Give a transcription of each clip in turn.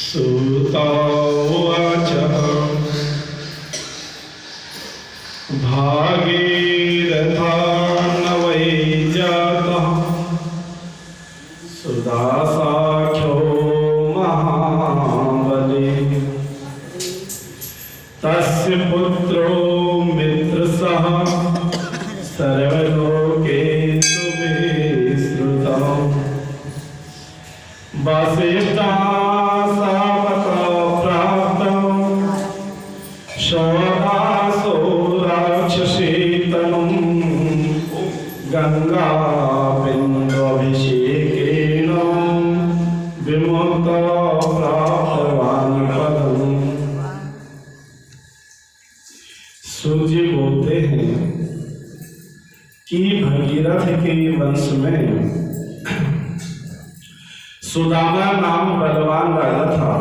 सुता उवाच भागीरथान् वै जातः सुदासाख्यो महाबली तस्य पुत्रो मित्रसः सर्वलोकेषु विश्रुतः वसिष्ठाशापतो प्राप्तः शोदासो राक्षसीतनुं गंगाबिन्दुभिषेकेण विमुक्तो प्राप्तवान् पदम्। सूत जी बोलते हैं कि भगीरथ के वंश में सुदामा नाम बलवान राजा था।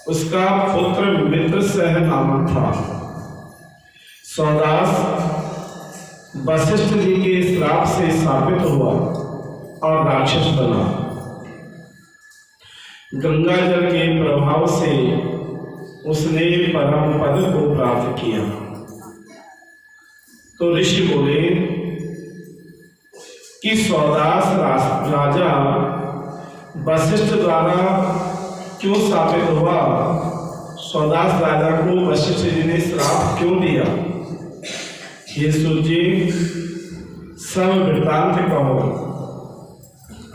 उसका पुत्र मित्रसह नामक था। सौदास वशिष्ठ जी के श्राप से शापित हुआ और राक्षस बना। गंगा जल के प्रभाव से उसने परम पद को प्राप्त किया। तो ऋषि बोले कि सौदास राजा वशिष्ठ द्वारा क्यों शापित हुआ, सौदास राजा को वशिष्ठ जी ने श्राप क्यों दिया। ये सूत जी सब वृत्तांत कहो।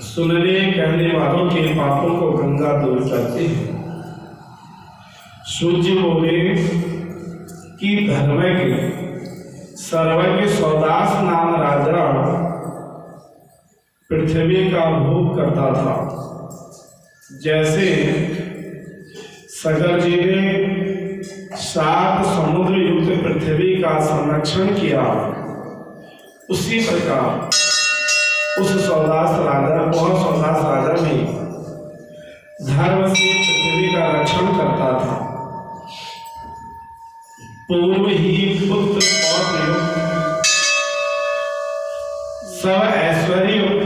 सुनने कहने वालों के पापों को गंगा दूर करती है। सूत जी बोले कि धर्मज्ञ सर्वज्ञ सौदास नाम राजा पृथ्वी का भोग करता था। जैसे सगर जी ने 7 समुद्र युक्त पृथ्वी का संरक्षण किया, उसी प्रकार उस सौदास राजा भी धर्म से पृथ्वी का रक्षण करता था। पूर्व ही पुत्र पौत्र सब ऐश्वर्य युक्त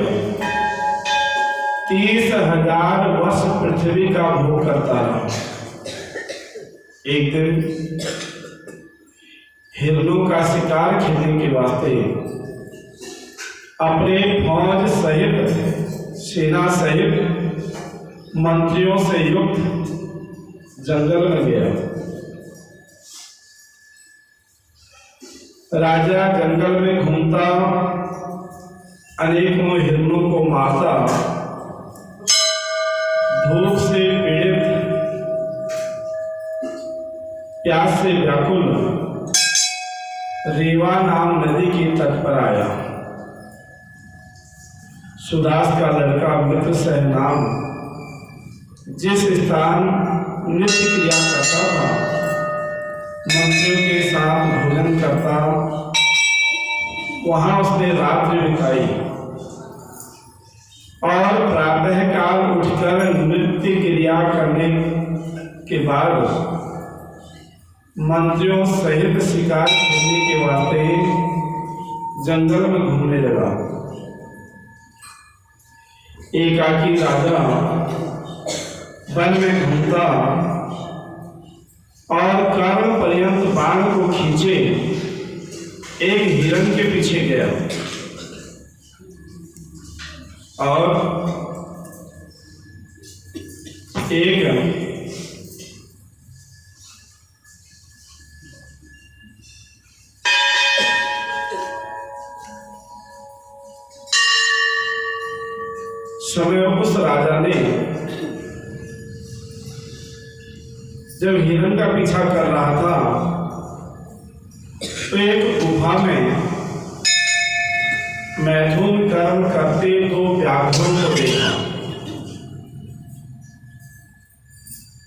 30,000 वर्ष पृथ्वी का भोग करता रहा। एक दिन हिरणों का शिकार खेलने के वास्ते अपने फौज सहित सेना सहित मंत्रियों से युक्त जंगल में गया। राजा जंगल में घूमता, अनेकों हिरणों को मारता, धूप से पीड़ित, प्यास से व्याकुल रेवा नाम नदी के तट पर आया। सुदास का लड़का मित्रसह नाम जिस स्थान नित्य क्रिया करता था, मंत्रियों के साथ भोजन करता, वहां उसने रात्रि बिताई और प्रातः काल उठकर नित्य क्रिया करने के बाद मंत्रियों सहित शिकार खेलने के वास्ते जंगल में घूमने लगा। एकाकी राजा वन में घूमता और कर्म पर्यंत बाण को खींचे एक हिरण के पीछे गया और एक समय उस राजा ने जब हिरण का पीछा कर रहा था तो एक गुफा में मैथुन कर्म करते 2 व्याघ्रों को देखा।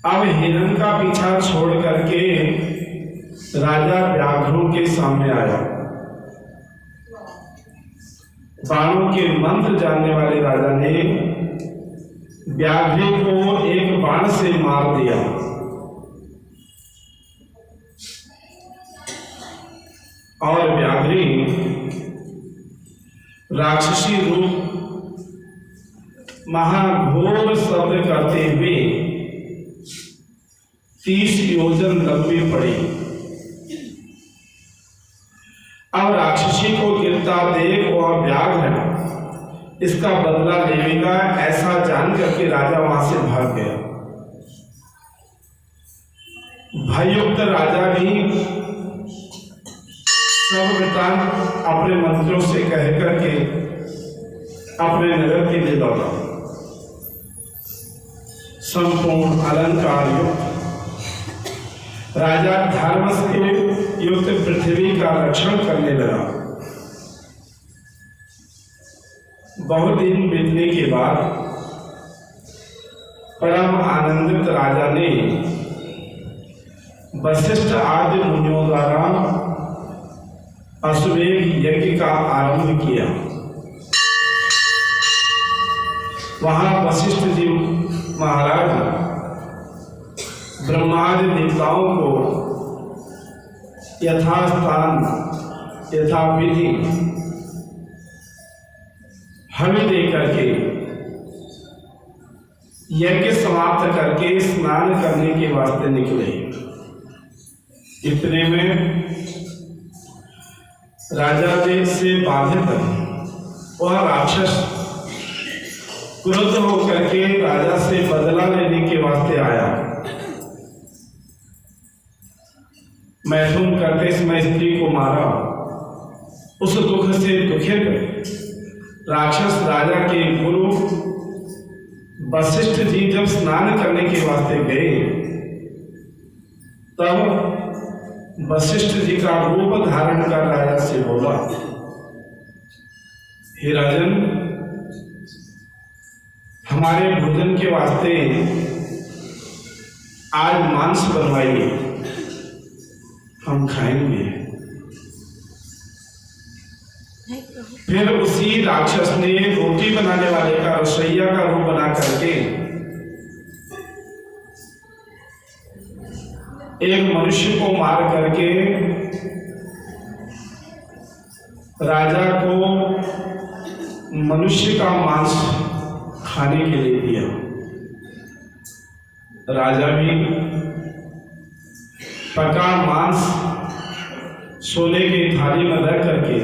अब हिरण का पीछा छोड़ करके राजा व्याघ्रों के सामने आया। बाणों के मंत्र जानने वाले राजा ने व्याघ्र को एक बाण से मार दिया। और व्याघ्री राक्षसी रूप महाघोर शब्द करते हुए 30 योजन लंबी पड़ी। अब राक्षसी को गिरता देख वह व्याघ्र इसका बदला लेगा ऐसा जान करके राजा वहां से भाग गया। भययुक्त राजा भी सब वृतांत अपने मंत्रियों से कह करके अपने नगर के लिए लौटा। संपूर्ण अलंकार युक्त राजा धर्म से युक्त पृथ्वी का रक्षण करने लगा। बहुत दिन बीतने के बाद परम आनंदित राजा ने वशिष्ठ आदि मुनियों द्वारा अश्वमेध यज्ञ का आरंभ किया। वहां वशिष्ठ जी महाराज ब्रह्मादि देवताओं को यथास्थान यथाविधि हमें दे करके यज्ञ समाप्त करके स्नान करने के वास्ते निकले। इतने में राजा से बाधित वह राक्षस क्रुद्ध होकर के राजा से बदला लेने के वास्ते आया। मैथुन करते समय स्त्री को मारा। उस दुख से दुखित राक्षस राजा के गुरु वशिष्ठ जी जब स्नान करने के वास्ते गए तब वशिष्ठ जी का रूप धारण कर राजा से बोला, हे राजन, हमारे भोजन के वास्ते आज मांस बनवाइए, हम खाएंगे। फिर उसी राक्षस ने रोटी बनाने वाले का रसोइया का रूप बना करके एक मनुष्य को मार करके राजा को मनुष्य का मांस खाने के लिए दिया। राजा भी पका मांस सोने की थाली में रख करके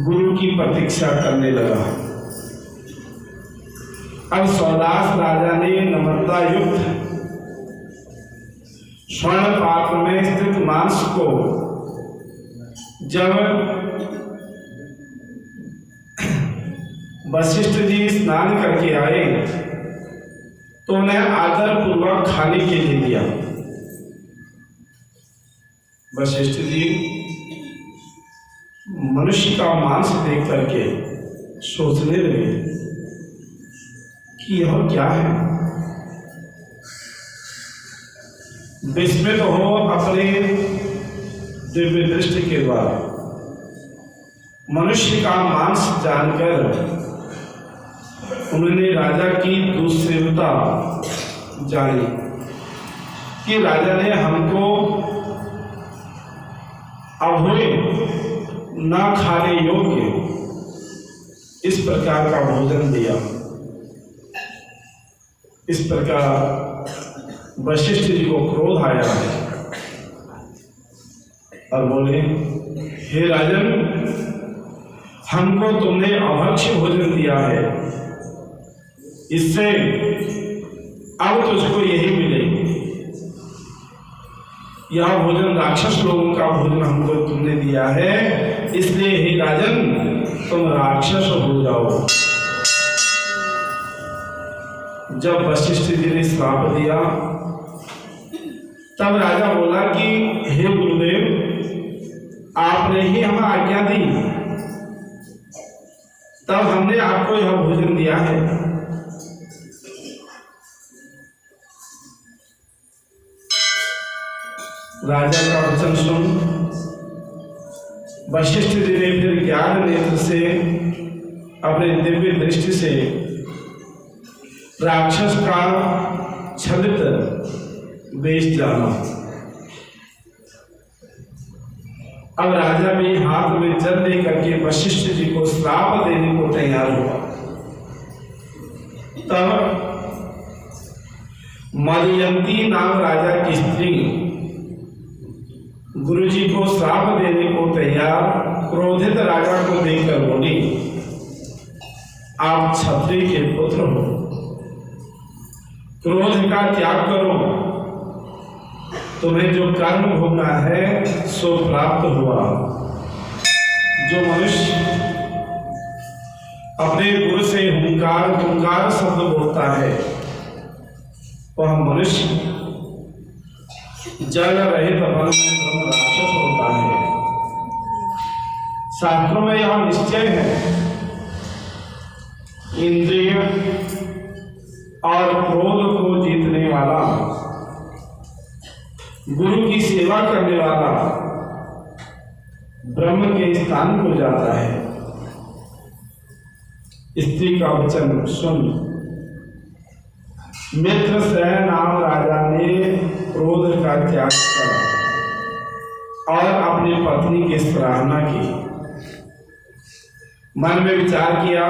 गुरु की प्रतीक्षा करने लगा। अब सौदास राजा ने नम्रता युक्त स्वर्ण पात्र में स्थित मांस को जब वशिष्ठ जी स्नान करके आए तो उन्हें आदर पूर्वक खाने के लिए दिया। वशिष्ठ जी मनुष्य का मांस देख करके सोचने लगे कि यह क्या है। विस्मित हो अपने दिव्य दृष्टि के द्वारा मनुष्य का मांस जानकर उन्होंने राजा की दुस्सेवता जानी कि राजा ने हमको अभोय न खाने योग्य इस प्रकार का भोजन दिया। इस प्रकार वशिष्ठ जी को क्रोध आया और बोले, हे राजन, हमको तुमने अभक्ष्य भोजन दिया है, इससे अब तुझको यही मिले। यह भोजन राक्षस लोगों का भोजन हमको तुमने दिया है, इसलिए हे राजन, तुम राक्षस हो जाओ। जब वशिष्ठ जी ने श्राप दिया तब राजा बोला कि हे गुरुदेव, आपने ही हमें आज्ञा दी, तब हमने आपको यह भोजन दिया है। राजा का वचन सुन वशिष्ठ जी ने फिर ज्ञान नेत्र से अपने दिव्य दृष्टि से राक्षस का छलित वेश जाना। अब राजा भी हाथ में जल लेकर के वशिष्ठ जी को श्राप देने को तैयार हुआ। तब मदयंती नाम राजा की स्त्री गुरुजी को श्राप देने को तैयार क्रोधित राजा को देखकर बोली, आप क्षत्रिय के पुत्र हो, क्रोध का त्याग करो, तुम्हें जो कर्म भोगना है सो प्राप्त हुआ। जो मनुष्य अपने गुरु से हुंकार हुंकार शब्द बोलता है वह मनुष्य जल रहित वन में राक्षस होता है। शास्त्रों में यह निश्चय है, इंद्रिय और क्रोध को जीतने वाला, गुरु की सेवा करने वाला ब्रह्म के स्थान को जाता है। स्त्री का वचन सुन मित्र सह नाम राजा ने क्रोध का त्याग करा और अपनी पत्नी की सराहना की। मन में विचार किया,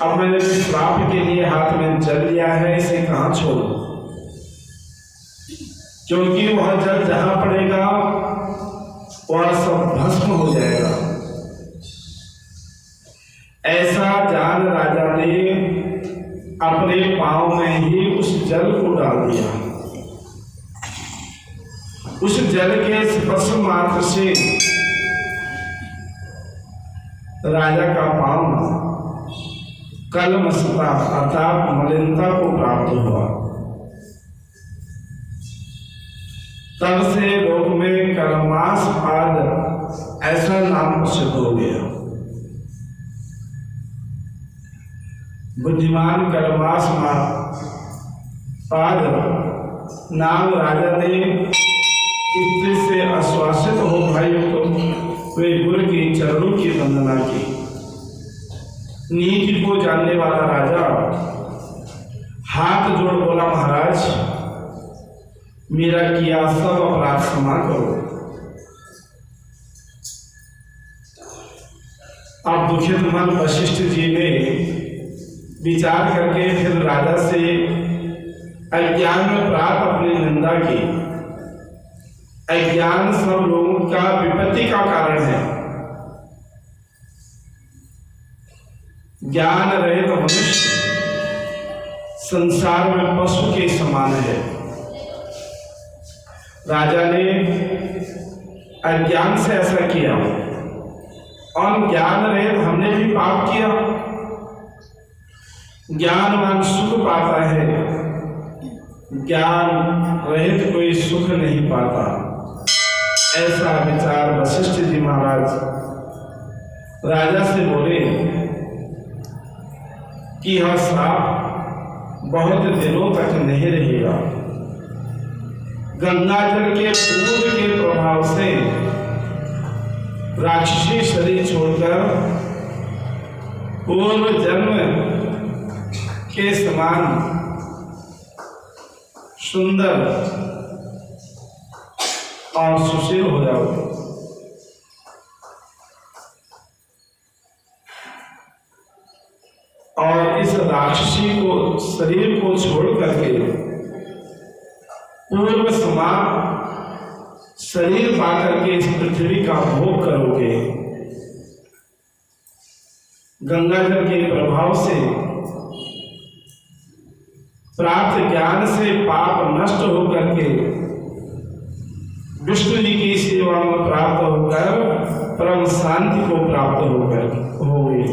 अब मैंने जिस श्राप के लिए हाथ में जल लिया है इसे कहां छोड़ूं, क्योंकि वह जल जहां पड़ेगा वह सब भस्म हो जाएगा। ऐसा जान राजा ने अपने पांव में ही उस जल को डाल दिया। उस जल के स्पर्श मात्र से राजा का पांव कलमशता अर्थात मलिनता को प्राप्त हुआ। तब से लोक में कलमास पाद ऐसा नाम प्रसिद्ध हो गया। बुद्धिमान कलमास पाद नाम राजा ने स्त्री से आश्वासित हो भाई तो वे गुरु के चरणों की वंदना की। नीति को जानने वाला राजा हाथ जोड़ बोला, महाराज मेरा किया सब अपराध क्षमा करो। अब दुखित मन वशिष्ठ जी ने विचार करके फिर राजा से अज्ञान में प्राप्त अपनी निंदा की। अज्ञान सब लोगों का विपत्ति का कारण है। ज्ञान रहित मनुष्य संसार में पशु के समान है। राजा ने अज्ञान से ऐसा किया और ज्ञान रहित हमने भी पाप किया। ज्ञानवान सुख पाता है, ज्ञान रहित कोई सुख नहीं पाता। ऐसा विचार वशिष्ठ जी महाराज राजा से बोले कि यह श्राप बहुत दिनों तक नहीं रहेगा। गंगा जल के पूर्व के प्रभाव से राक्षसी शरीर छोड़कर पूर्व जन्म के समान सुंदर और सुशील हो जाओ। और इस राक्षसी को शरीर को छोड़ करके पूर्व समान शरीर पाकर के इस पृथ्वी का भोग करोगे। गंगा जल के प्रभाव से प्राप्त ज्ञान से पाप नष्ट होकर के विष्णु जी की सेवा में प्राप्त होकर परम शांति को प्राप्त होकर होगी।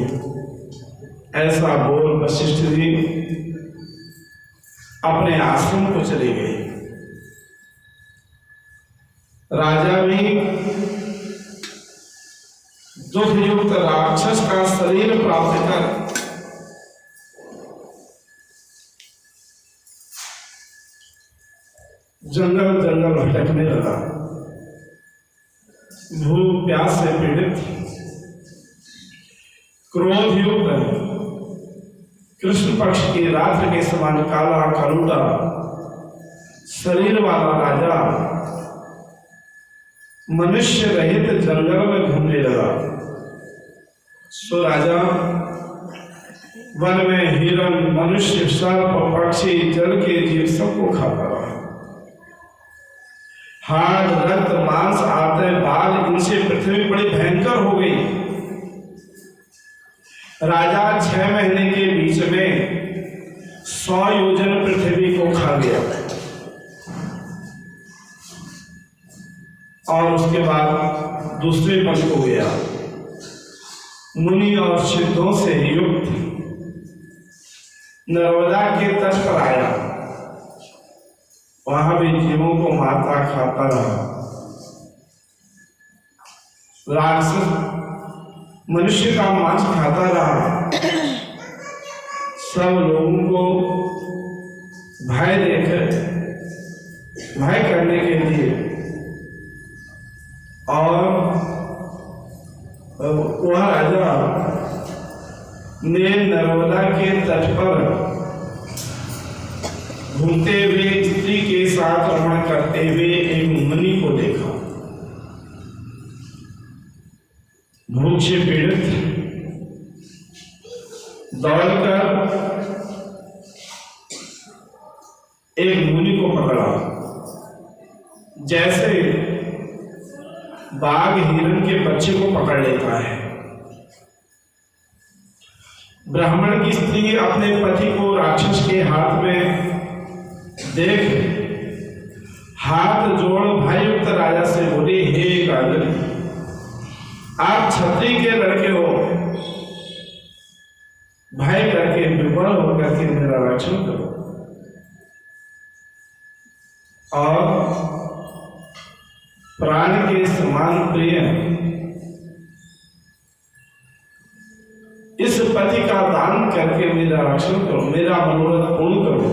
ऐसा बोल वशिष्ठ जी अपने आश्रम को चले गए। राजा भी दुख युक्त राक्षस का शरीर प्राप्त कर जंगल जंगल भटकने लगा। भूख प्यास से पीड़ित, क्रोध युक्त, कृष्ण पक्ष की रात्रि के समान काला कलूटा शरीर वाला राजा मनुष्य रहित जंगल में घूमने लगा। सो राजा वन में हिरण, मनुष्य, सर्प, पक्षी, जल के जीव सबको खाता रहा। हाड़, रक्त, मांस, आते, बाल, इनसे पृथ्वी बड़ी भयंकर हो गई। राजा 6 महीने के बीच में 100 योजन पृथ्वी को खा गया और उसके बाद दूसरे पल को गया। मुनि और सिद्धों से युक्त नर्मदा के तट पर आया। वहां भी जीवों को मारता खाता रहा। राक्षस मनुष्य का मांस खाता रहा। सब लोगों को भय करने के लिए और वह राजा ने नर्मदा के तट पर घूमते हुए स्त्री के साथ रमण करते हुए एक मुनि को देखा। भूख से पीड़ित दौड़कर एक मुनि को पकड़ा। जैसे बाघ हिरण के बच्चे को पकड़ लेता है। ब्राह्मण की स्त्री अपने पति को राक्षस के हाथ में देख हाथ जोड़ भययुक्त राजा से बोली, हे राजन, आप क्षत्रिय के लड़के हो, भय करके विवल होकर के मेरा रक्षण करो। और प्राण के समान प्रिय इस पति का दान करके मेरा रक्षण करो, मेरा मनोरथ पूर्ण करो।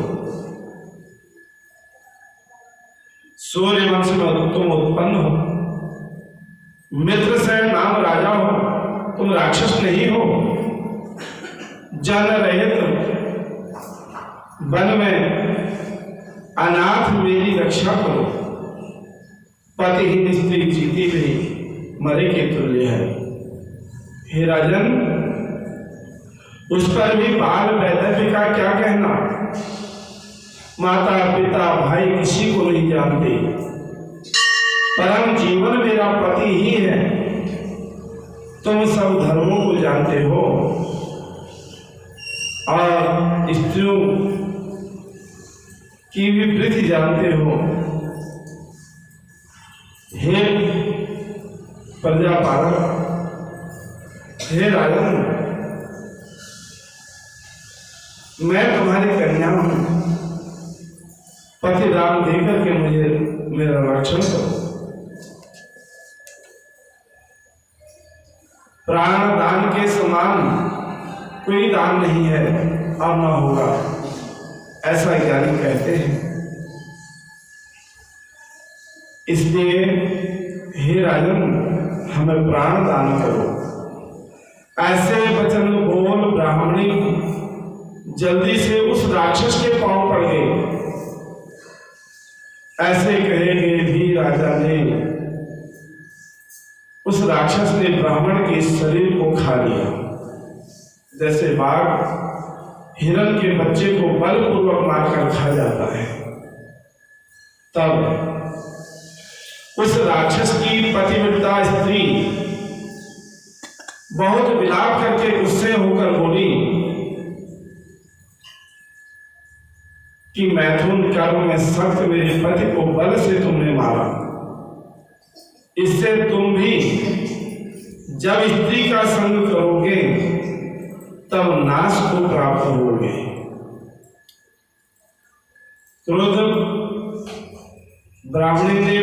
सूर्य वंश में तुम उत्पन्न हो, मित्र से नाम राजा हो, तुम राक्षस नहीं हो। जन रहित वन में अनाथ मेरी रक्षा करो। पतिहीन स्त्री जीती हुई मरे के तुल्य है। हे राजन, उस पर भी बाल वैधव्य का क्या कहना। माता पिता भाई किसी को नहीं जानते, परम जीवन मेरा पति ही है। तुम सब धर्मों को जानते हो और स्त्रियों की विपरीत जानते हो। हे प्रजापालक, हे राजन, मैं तुम्हारी कन्या हूं। पति दान देकर के मुझे मेरा रक्षण करो। प्राण दान के समान कोई दान नहीं है और न होगा, ऐसा ज्ञानी कहते हैं। इसलिए हे राजन, हमें प्राण दान करो। ऐसे वचन बोल ब्राह्मणी जल्दी से उस राक्षस के पांव पड़ गए। ऐसे कहेंगे भी राजा ने, उस राक्षस ने ब्राह्मण के शरीर को खा लिया। जैसे बाघ हिरण के बच्चे को बलपूर्वक मारकर खा जाता है। तब उस राक्षस की पतिव्रता स्त्री बहुत विलाप करके गुस्से होकर बोली कि मैथुन कर्म में सख्त मेरे पति को बल से तुमने मारा। इससे तुम भी जब स्त्री का संग करोगे तब नाश को प्राप्त होगे। क्रोध ब्राह्मणी ने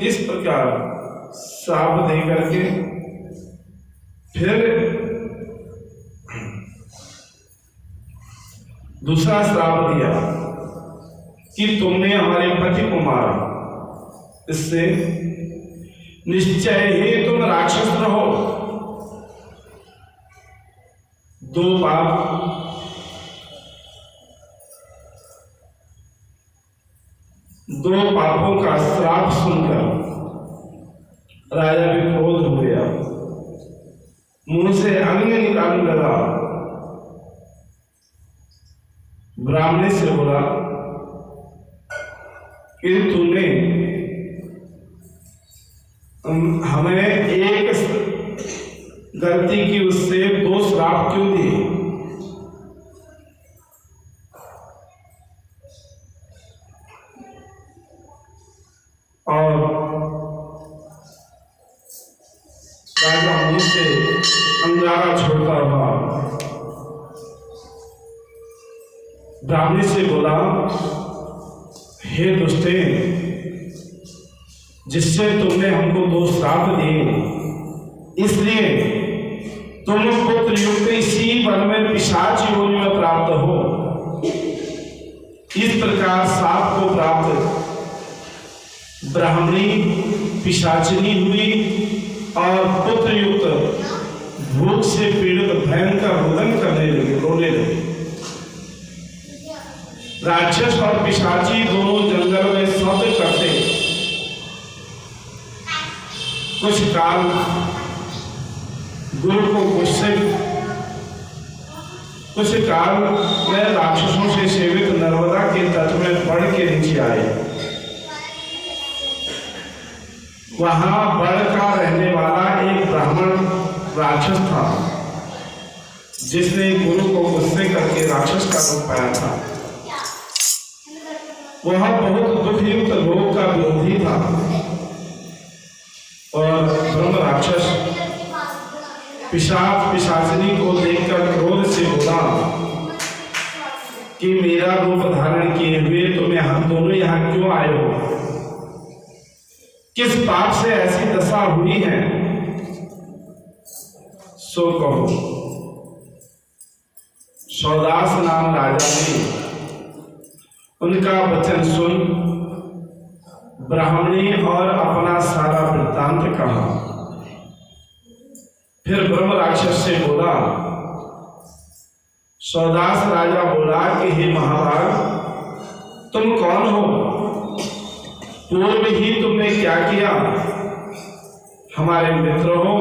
इस प्रकार श्राप दे करके फिर दूसरा श्राप दिया कि तुमने हमारे पति को मारा, इससे निश्चय ही तुम राक्षस रहो। दो पापों का श्राप सुनकर राजा भी क्रोध हो गया, मुंह से अग्नि निकालने लगा ब्राह्मणी से बोला कि तूने हमें एक गलती की उससे 2 श्राप क्यों दिए? और राजा मुंह से अंगारा छोड़ता हुआ ब्राह्मणी से बोला, हे दुष्टे, जिससे तुमने हमको 2 श्राप दिए, इसलिए तुम पुत्र युक्त इसी वन में पिशाच योनि में प्राप्त हो। इस प्रकार साप को प्राप्त ब्राह्मणी पिशाचिनी हुई और पुत्र युक्त भूख से पीड़ित भयंकर रुदन करने लगे, रोने लगे। राक्षस और पिशाची दोनों जंगल में शब्द करते। कुछ काल गुरु को गुस्से, कुछ काल में राक्षसों से सेवित नर्मदा के तट में बढ़ के नीचे आए। वहां बढ़ का रहने वाला एक ब्राह्मण राक्षस था, जिसने गुरु को गुस्से करके राक्षस का रूप पाया था। वह बहुत दुखयुक्त लोक का विरोधी था और ब्रह्म राक्षस पिशाच पिशाचिनी को देखकर क्रोध से बोला कि मेरा रूप धारण किए हुए तुम दोनों यहाँ क्यों आए हो? किस पाप से ऐसी दशा हुई है, सो कहो। सौदास नाम राजा ने उनका वचन सुन ब्राह्मणी और अपना सारा वृत्तांत कहा। फिर ब्रह्म राक्षस से बोला, सौदास राजा बोला कि हे महाराज, तुम कौन हो? पूर्व ही तुमने क्या किया? हमारे मित्र हो,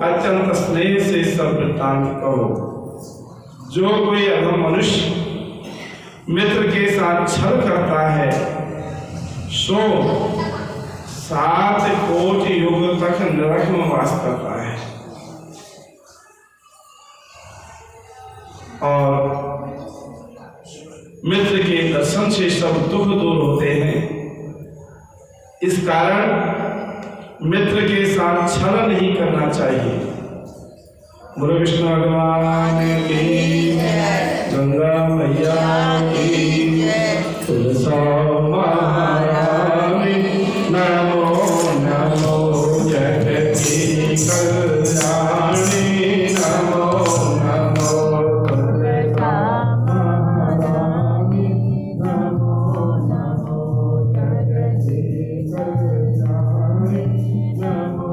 अत्यंत स्नेह से सब वृत्तांत कहो। जो कोई अधम मनुष्य मित्र के साथ छल करता है, सो 7 कोटि युग तक नरक में वास करता है। और मित्र के दर्शन से सब दुख दूर होते हैं। इस कारण मित्र के साथ छल नहीं करना चाहिए। बोलो विष्णु भगवान की, गंगा मैया की, तुलसा महारानी, नमो नमो जगती कल्याणी, नमो नमो तुलसा महारानी, नमो नमो जगती कल्याणी, नमो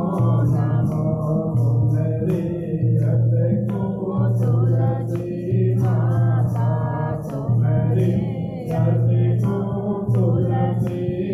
नमो मेरे तुलसी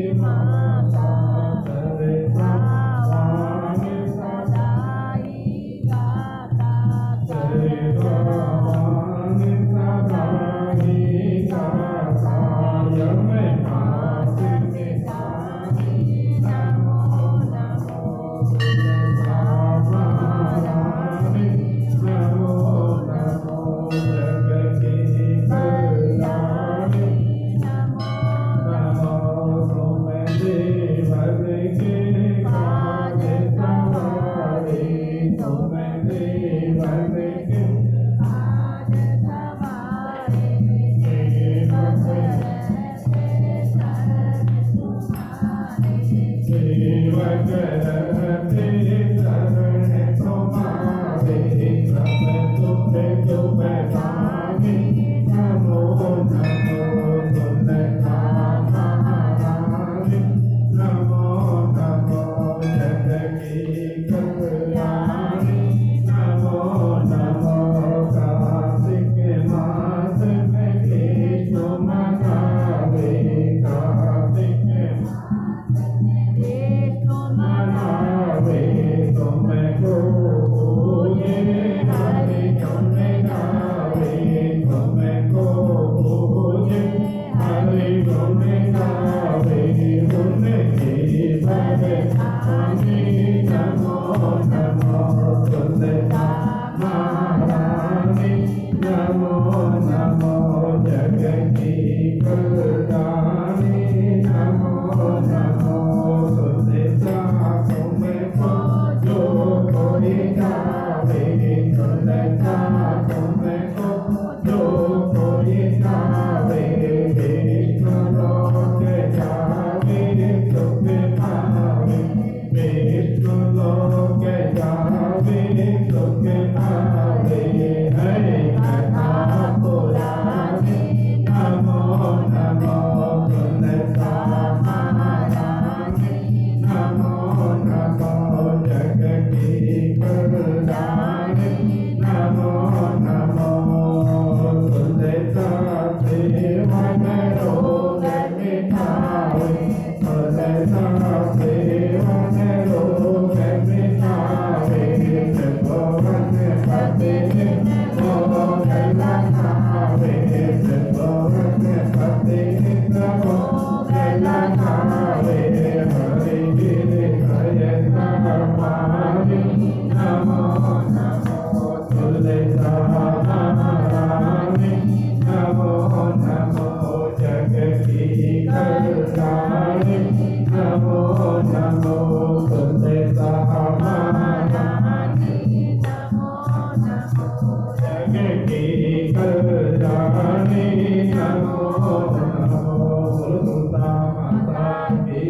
नमो नमो तुलसा माता की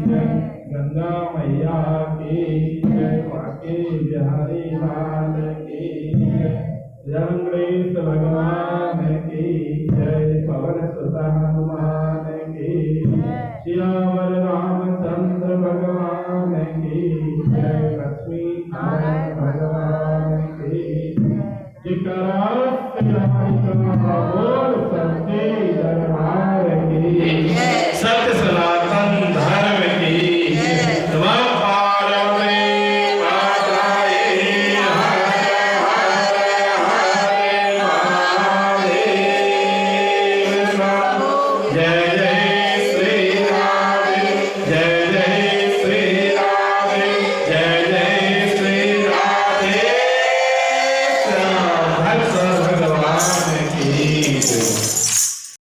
जय, गंगा मैया की जय, बाके बिहारी लाल की जय, जंगलेश भगवान की जय, पवन सुत हनुमान